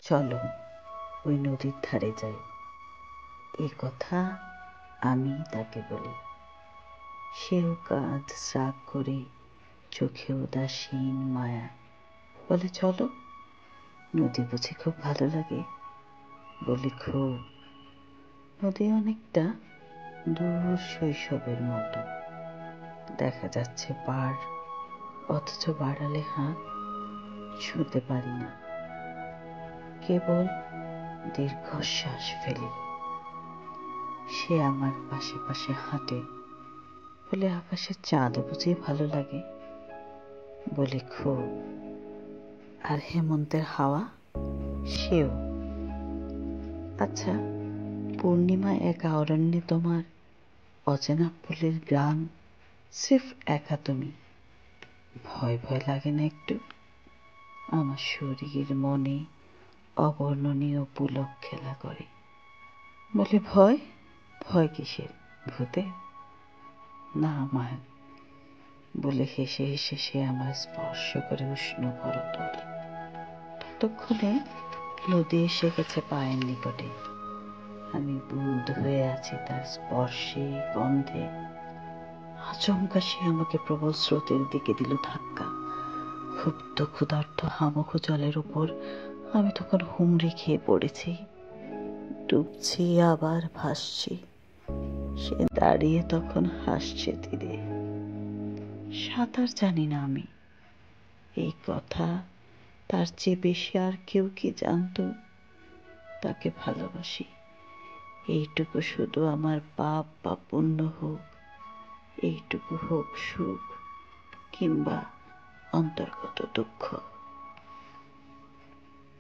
চলো ওই নদীর ধারে যাই। এ কথা আমি তাকে বলি। সেও কাঁধ রাগ করে, চোখে উদাসীন মায়া, বলে চলো। নদী বুঝি খুব ভালো লাগে? বলি খুব। নদী অনেকটা দূর শৈশবের মতো, দেখা যাচ্ছে পার, অথচ বাড়ালে হাত ছুঁতে পারি না। কেবল দীর্ঘশ্বাস ফেলি। সে আমার পাশে পাশে হাঁটে, বলে আকাশের চাঁদ বুঝি ভালো লাগে? বলি খুব। আর হেমন্তের হাওয়া? সেও। আচ্ছা, পূর্ণিমা একা অরণ্যে তোমার অচেনা ফুলের গান, সিফ একা তুমি, ভয় ভয় লাগে না একটু? আমার শরীর মনে অবর্ণনীয় পুলক খেলা করে। বলে ভয়? ভয় কিসের? ভূতে? না মায়া। বলে হেসে হেসে সে আমার স্পর্শ করে উষ্ণ করতল। ততক্ষণে নদী এসে গেছে পায়ের নিকটে। আমি বুঁদ হয়ে আছি তার স্পর্শে, গন্ধে। আচমকা সে আমাকে প্রবল স্রোতের দিকে দিল ধাক্কা। ক্ষুব্ধ ক্ষুধার্ত হামুখ জলের উপর আমি তখন হুমড়ি খেয়ে পড়েছি। ডুবছি আবার ভাসছি। সে দাঁড়িয়ে তখন হাসছে তীরে। সাঁতার জানি না আমি, এই কথা তার চেয়ে বেশি আর কেউ কি জানতো? তাকে ভালোবাসি, এইটুকু শুধু আমার পাপ বা পুণ্য হোক, এইটুকু হোক সুখ কিংবা অন্তর্গত দুঃখ।